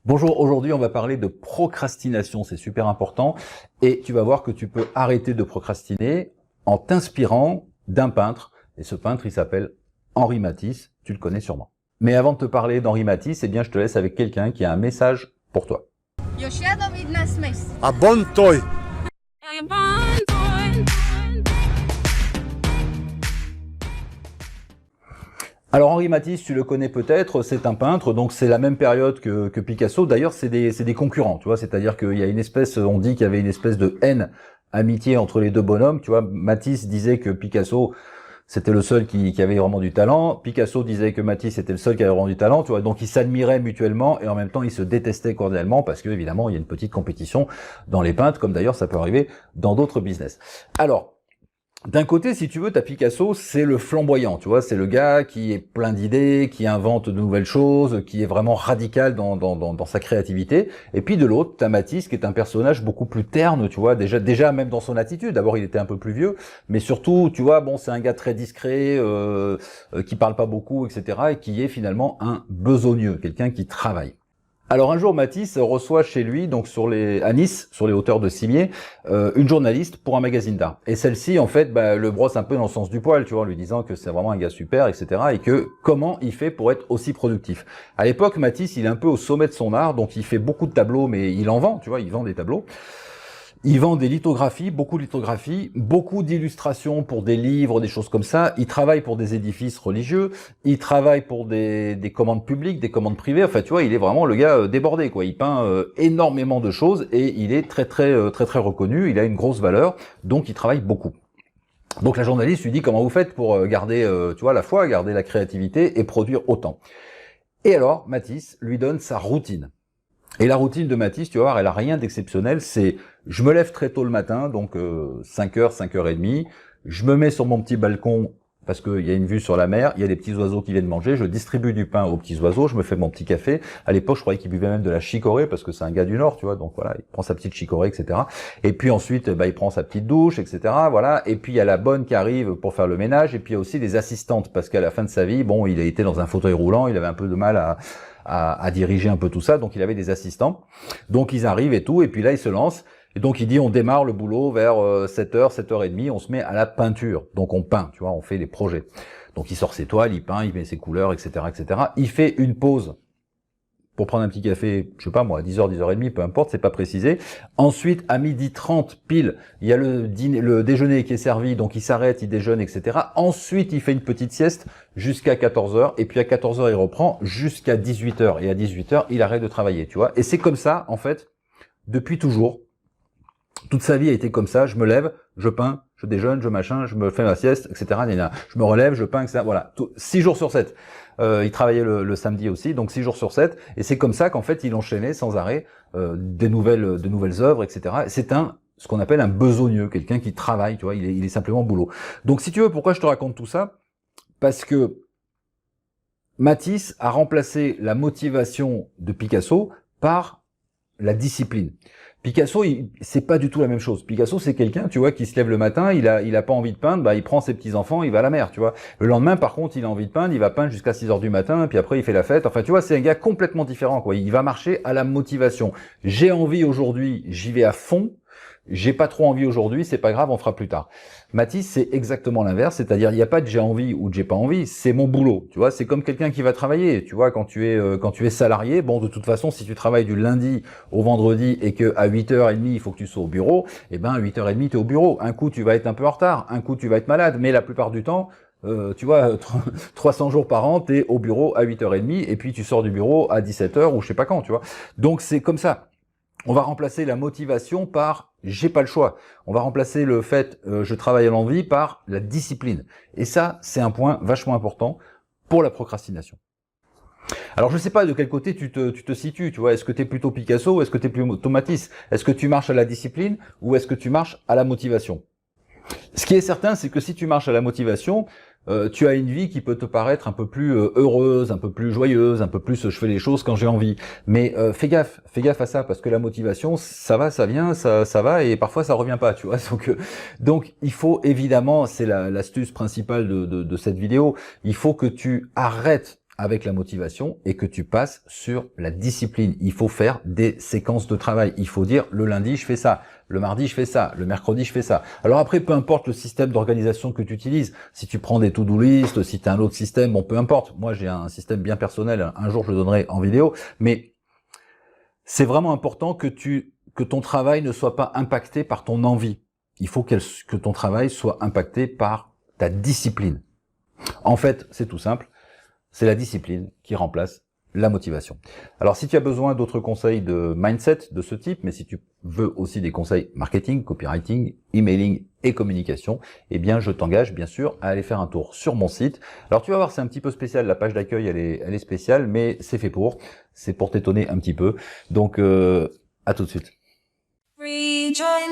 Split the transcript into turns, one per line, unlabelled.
Bonjour, aujourd'hui on va parler de procrastination, c'est super important et tu vas voir que tu peux arrêter de procrastiner en t'inspirant d'un peintre et ce peintre il s'appelle Henri Matisse, tu le connais sûrement. Mais avant de te parler d'Henri Matisse, eh bien je te laisse avec quelqu'un qui a un message pour toi.
A bon toy.
Alors Henri Matisse, tu le connais peut-être, c'est un peintre, donc c'est la même période que Picasso. D'ailleurs, c'est des concurrents, tu vois, c'est-à-dire qu'il y a une espèce, on dit qu'il y avait une espèce de haine, amitié entre les deux bonhommes, tu vois. Matisse disait que Picasso, c'était le seul qui avait vraiment du talent. Picasso disait que Matisse était le seul qui avait vraiment du talent, tu vois. Donc ils s'admiraient mutuellement et en même temps ils se détestaient cordialement parce que évidemment il y a une petite compétition dans les peintres, comme d'ailleurs ça peut arriver dans d'autres business. Alors, d'un côté, si tu veux, t'as Picasso, c'est le flamboyant, tu vois, c'est le gars qui est plein d'idées, qui invente de nouvelles choses, qui est vraiment radical dans sa créativité. Et puis de l'autre, t'as Matisse, qui est un personnage beaucoup plus terne, tu vois, déjà même dans son attitude. D'abord, il était un peu plus vieux, mais surtout, tu vois, bon, c'est un gars très discret, qui parle pas beaucoup, etc., et qui est finalement un besogneux, quelqu'un qui travaille. Alors un jour, Matisse reçoit chez lui, donc à Nice, sur les hauteurs de Cimiez, une journaliste pour un magazine d'art. Et celle-ci, en fait, le brosse un peu dans le sens du poil, tu vois, en lui disant que c'est vraiment un gars super, etc. Et que comment il fait pour être aussi productif. À l'époque, Matisse, il est un peu au sommet de son art, donc il fait beaucoup de tableaux, mais il en vend, tu vois, il vend des tableaux. Il vend des lithographies, beaucoup d'illustrations pour des livres, des choses comme ça. Il travaille pour des édifices religieux. Il travaille pour des commandes publiques, des commandes privées. Enfin, tu vois, il est vraiment le gars débordé, quoi. Il peint énormément de choses et il est très reconnu. Il a une grosse valeur, donc il travaille beaucoup. Donc la journaliste lui dit comment vous faites pour garder, tu vois, la foi, garder la créativité et produire autant. Et alors, Matisse lui donne sa routine. Et la routine de Matisse, tu vas voir, elle a rien d'exceptionnel. C'est, je me lève très tôt le matin, donc 5h, 5h30. Je me mets sur mon petit balcon parce qu'il y a une vue sur la mer, il y a des petits oiseaux qui viennent manger. Je distribue du pain aux petits oiseaux, je me fais mon petit café. À l'époque, je croyais qu'il buvait même de la chicorée parce que c'est un gars du Nord, tu vois. Donc voilà, il prend sa petite chicorée, etc. Et puis ensuite, il prend sa petite douche, etc. Voilà. Et puis il y a la bonne qui arrive pour faire le ménage. Et puis il y a aussi des assistantes parce qu'à la fin de sa vie, bon, il a été dans un fauteuil roulant, il avait un peu de mal à diriger un peu tout ça, donc il avait des assistants. Donc ils arrivent et tout, et puis là il se lance, et donc il dit on démarre le boulot vers 7h, 7h30, on se met à la peinture. Donc on peint, tu vois, on fait les projets. Donc il sort ses toiles, il peint, il met ses couleurs, etc., etc. Il fait une pause pour prendre un petit café, je sais pas moi, 10h, 10h30, peu importe, c'est pas précisé. Ensuite, à 12h30 pile, il y a le déjeuner qui est servi, donc il s'arrête, il déjeune, etc. Ensuite, il fait une petite sieste jusqu'à 14h, et puis à 14h, il reprend jusqu'à 18h. Et à 18h, il arrête de travailler, tu vois. Et c'est comme ça, en fait, depuis toujours. Toute sa vie a été comme ça, je me lève, je peins, je déjeune, je machin, je me fais ma sieste, etc. Je me relève, je peins, etc. Voilà, 6 jours sur 7. Il travaillait le samedi aussi, donc 6 jours sur 7. Et c'est comme ça qu'en fait, il enchaînait sans arrêt de nouvelles œuvres, etc. C'est ce qu'on appelle un besogneux, quelqu'un qui travaille, tu vois, il est simplement boulot. Donc si tu veux, pourquoi je te raconte tout ça? Parce que Matisse a remplacé la motivation de Picasso par la discipline. Picasso, c'est pas du tout la même chose. Picasso, c'est quelqu'un, tu vois, qui se lève le matin, il a pas envie de peindre, il prend ses petits-enfants, il va à la mer, tu vois. Le lendemain, par contre, il a envie de peindre, il va peindre jusqu'à 6h du matin, puis après, il fait la fête. Enfin, tu vois, c'est un gars complètement différent, quoi. Il va marcher à la motivation. J'ai envie aujourd'hui, j'y vais à fond. J'ai pas trop envie aujourd'hui, c'est pas grave, on fera plus tard. Matisse, c'est exactement l'inverse, c'est-à-dire il n'y a pas de j'ai envie ou de j'ai pas envie, c'est mon boulot, tu vois, c'est comme quelqu'un qui va travailler, tu vois, quand tu es salarié, bon, de toute façon, si tu travailles du lundi au vendredi et que à 8h30, il faut que tu sois au bureau, eh ben, à 8h30, tu es au bureau. Un coup, tu vas être un peu en retard, un coup, tu vas être malade, mais la plupart du temps, tu vois, 300 jours par an, tu es au bureau à 8h30 et puis tu sors du bureau à 17h ou je sais pas quand, tu vois. Donc, c'est comme ça. On va remplacer la motivation par j'ai pas le choix. On va remplacer le fait je travaille à l'envie par la discipline. Et ça, c'est un point vachement important pour la procrastination. Alors je sais pas de quel côté tu te situes, tu vois, est-ce que tu es plutôt Picasso ou est-ce que tu es plutôt Matisse? Est-ce que tu marches à la discipline ou est-ce que tu marches à la motivation? Ce qui est certain, c'est que si tu marches à la motivation, tu as une vie qui peut te paraître un peu plus heureuse, un peu plus joyeuse, un peu plus je fais les choses quand j'ai envie. Mais fais gaffe à ça, parce que la motivation, ça va, ça vient, ça va, et parfois ça revient pas, tu vois. Donc il faut évidemment, c'est l'astuce principale de cette vidéo, il faut que tu arrêtes avec la motivation et que tu passes sur la discipline. Il faut faire des séquences de travail. Il faut dire le lundi je fais ça, le mardi je fais ça, le mercredi je fais ça. Alors après, peu importe le système d'organisation que tu utilises, si tu prends des to-do list, si tu as un autre système, bon peu importe. Moi j'ai un système bien personnel, un jour je le donnerai en vidéo, mais c'est vraiment important que ton travail ne soit pas impacté par ton envie. Il faut que ton travail soit impacté par ta discipline. En fait, c'est tout simple. C'est la discipline qui remplace la motivation. Alors, si tu as besoin d'autres conseils de mindset de ce type, mais si tu veux aussi des conseils marketing, copywriting, emailing et communication, eh bien, je t'engage bien sûr à aller faire un tour sur mon site. Alors, tu vas voir, c'est un petit peu spécial. La page d'accueil, elle est spéciale, mais c'est fait pour. C'est pour t'étonner un petit peu. Donc, à tout de suite. Rejoins,